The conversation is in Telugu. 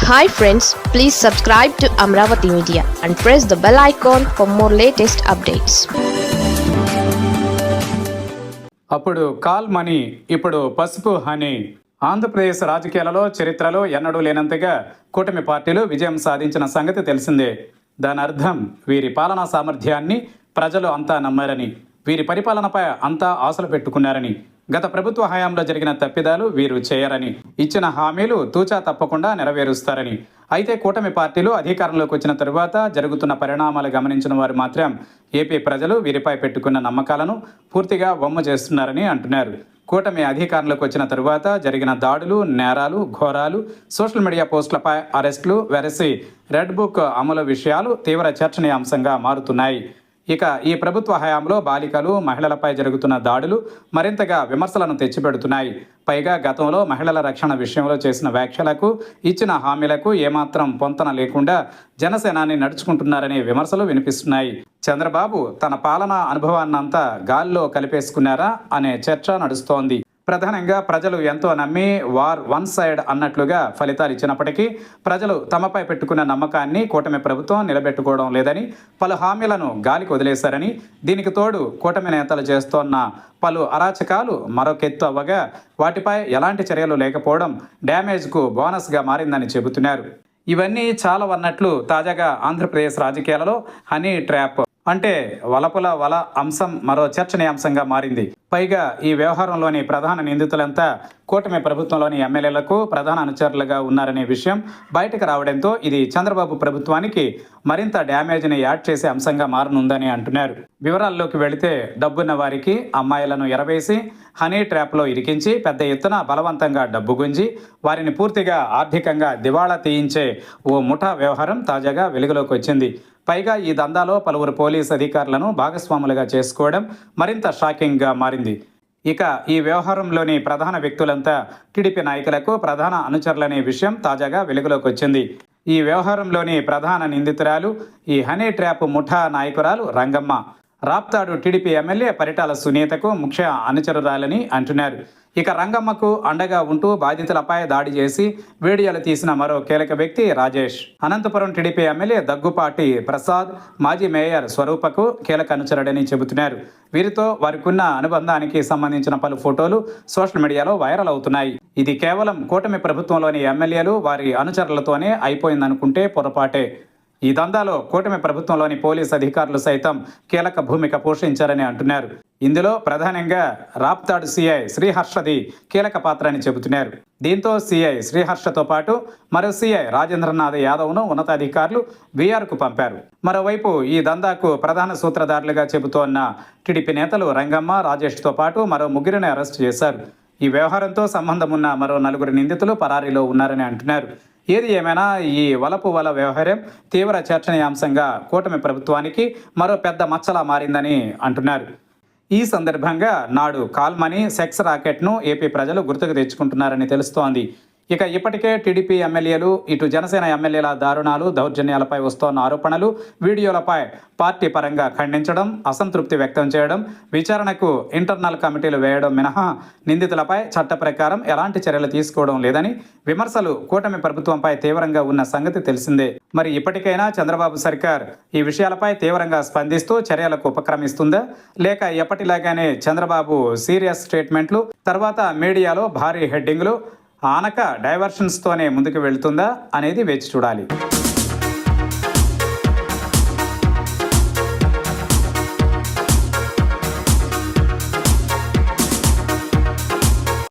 Hi friends, please subscribe to Amravati Media and press the bell icon for more latest updates. అప్పుడు కాల్ మనీ, ఇప్పుడు పసుపు హనీ. ఆంధ్రప్రదేశ్ రాజకీయాలలో చరిత్రలో ఎన్నడూ లేనంతగా కూటమి పార్టీలు విజయం సాధించిన సంగతి తెలిసిందే. దాని అర్థం వీరి పాలనా సామర్థ్యాన్ని ప్రజలు అంతా నమ్మారని, వీరి పరిపాలనపై అంతా ఆశలు పెట్టుకున్నారని, గత ప్రభుత్వ హయాంలో జరిగిన తప్పిదాలు వీరు చేయరని, ఇచ్చిన హామీలు తూచా తప్పకుండా నెరవేరుస్తారని. అయితే కూటమి పార్టీలు అధికారంలోకి వచ్చిన తరువాత జరుగుతున్న పరిణామాలు గమనించిన వారు మాత్రం ఏపీ ప్రజలు వీరిపై పెట్టుకున్న నమ్మకాలను పూర్తిగా వమ్ము చేస్తున్నారని అంటున్నారు. కూటమి అధికారంలోకి వచ్చిన తరువాత జరిగిన దాడులు, నేరాలు, ఘోరాలు, సోషల్ మీడియా పోస్టులపై అరెస్టులు వెరసి రెడ్ బుక్ అమలు విషయాలు తీవ్ర చర్చనీయాంశంగా మారుతున్నాయి. ఇక ఈ ప్రభుత్వ హయాంలో బాలికలు, మహిళలపై జరుగుతున్న దాడులు మరింతగా విమర్శలను తెచ్చిపెడుతున్నాయి. పైగా గతంలో మహిళల రక్షణ విషయంలో చేసిన వ్యాఖ్యలకు, ఇచ్చిన హామీలకు ఏమాత్రం పొంతన లేకుండా జనసేనాని నడుచుకుంటున్నారనే విమర్శలు వినిపిస్తున్నాయి. చంద్రబాబు తన పాలనా అనుభవాన్నంతా గాల్లో కలిపేసుకున్నారా అనే చర్చ నడుస్తోంది. ప్రధానంగా ప్రజలు ఎంతో నమ్మి వార్ వన్ సైడ్ అన్నట్లుగా ఫలితాలు ఇచ్చినప్పటికీ ప్రజలు తమపై పెట్టుకున్న నమ్మకాన్ని కూటమి ప్రభుత్వం నిలబెట్టుకోవడం లేదని, పలు హామీలను గాలికి వదిలేశారని, దీనికి తోడు కూటమి నేతలు చేస్తోన్న పలు అరాచకాలు మరొకెత్తు అవ్వగా వాటిపై ఎలాంటి చర్యలు లేకపోవడం డ్యామేజ్కు బోనస్గా మారిందని చెబుతున్నారు. ఇవన్నీ చాలవన్నట్లు తాజాగా ఆంధ్రప్రదేశ్ రాజకీయాలలో హనీ ట్రాప్ అంటే వలపుల వల అంశం మరో చర్చనీయాంశంగా మారింది. పైగా ఈ వ్యవహారంలోని ప్రధాన నిందితులంతా కూటమి ప్రభుత్వంలోని ఎమ్మెల్యేలకు ప్రధాన అనుచరులుగా ఉన్నారనే విషయం బయటకు రావడంతో ఇది చంద్రబాబు ప్రభుత్వానికి మరింత డ్యామేజ్ని యాడ్ చేసే అంశంగా మారనుందని అంటున్నారు. వివరాల్లోకి వెళితే డబ్బున్న వారికి అమ్మాయిలను ఎరవేసి హనీ ట్రాప్లో ఇరికించి పెద్ద ఎత్తున బలవంతంగా డబ్బు గుంజి వారిని పూర్తిగా ఆర్థికంగా దివాళా తీయించే ఓ ముఠా వ్యవహారం తాజాగా వెలుగులోకి వచ్చింది. పైగా ఈ దందాలో పలువురు పోలీసు అధికారులను భాగస్వాములుగా చేసుకోవడం మరింత షాకింగ్గా మారింది. ఇక ఈ వ్యవహారంలోని ప్రధాన వ్యక్తులంతా టీడీపీ నాయకులకు ప్రధాన అనుచరులనే విషయం తాజాగా వెలుగులోకి వచ్చింది. ఈ వ్యవహారంలోని ప్రధాన నిందితురాలు ఈ హనీ ట్రాప్ ముఠా నాయకురాలు రంగమ్మ. రాప్తాడు టీడీపీ ఎమ్మెల్యే పరిటాల సునీతకు ముఖ్య అనుచరురాలని అంటున్నారు. ఇక రంగమ్మకు అండగా ఉంటూ బాధితులపై దాడి చేసి వీడియోలు తీసిన మరో కీలక వ్యక్తి రాజేష్. అనంతపురం టీడీపీ ఎమ్మెల్యే దగ్గుపాటి ప్రసాద్, మాజీ మేయర్ స్వరూపకు కీలక అనుచరుడని చెబుతున్నారు. వీరితో వారికున్న అనుబంధానికి సంబంధించిన పలు ఫోటోలు సోషల్ మీడియాలో వైరల్ అవుతున్నాయి. ఇది కేవలం కూటమి ప్రభుత్వంలోని ఎమ్మెల్యేలు, వారి అనుచరులతోనే అయిపోయిందనుకుంటే పొరపాటే. ఈ దందాలో కూటమి ప్రభుత్వంలోని పోలీసు అధికారులు సైతం కీలక భూమిక పోషించారని అంటున్నారు. ఇందులో ప్రధానంగా రాప్తాడు సిఐ శ్రీహర్షది కీలక పాత్ర అని చెబుతున్నారు. దీంతో సిఐ శ్రీహర్షతో పాటు మరో సిఐ రాజేంద్రనాథ్ యాదవ్ను ఉన్నతాధికారులు బీఆర్కు పంపారు. మరోవైపు ఈ దందాకు ప్రధాన సూత్రధారులుగా చెబుతోన్న టీడీపీ నేతలు రంగమ్మ, రాజేష్తో పాటు మరో ముగ్గురిని అరెస్టు చేశారు. ఈ వ్యవహారంతో సంబంధం ఉన్న మరో నలుగురు నిందితులు పరారీలో ఉన్నారని అంటున్నారు. ఏది ఏమైనా ఈ వలపు వల వ్యవహారం తీవ్ర చర్చనీయాంశంగా కూటమి ప్రభుత్వానికి మరో పెద్ద మచ్చలా మారిందని అంటున్నారు. ఈ సందర్భంగా నాడు కాల్ మనీ, సెక్స్ రాకెట్ను ఏపీ ప్రజలు గుర్తుకు తెచ్చుకుంటున్నారని తెలుస్తోంది. ఇక ఇప్పటికే టీడీపీ ఎమ్మెల్యేలు, ఇటు జనసేన ఎమ్మెల్యేల దారుణాలు, దౌర్జన్యాలపై వస్తోన్న ఆరోపణలు, వీడియోలపై పార్టీ పరంగా ఖండించడం, అసంతృప్తి వ్యక్తం చేయడం, విచారణకు ఇంటర్నల్ కమిటీలు వేయడం మినహా నిందితులపై చట్ట ప్రకారం ఎలాంటి చర్యలు తీసుకోవడం లేదని విమర్శలు కూటమి ప్రభుత్వంపై తీవ్రంగా ఉన్న సంగతి తెలిసిందే. మరి ఇప్పటికైనా చంద్రబాబు సర్కార్ ఈ విషయాలపై తీవ్రంగా స్పందిస్తూ చర్యలకు ఉపక్రమిస్తుందా, లేక ఎప్పటిలాగానే చంద్రబాబు సీరియస్ స్టేట్మెంట్లు, తర్వాత మీడియాలో భారీ హెడ్డింగ్లు, ఆనక డైవర్షన్స్తోనే ముందుకు వెళ్తుందా అనేది వేచి చూడాలి.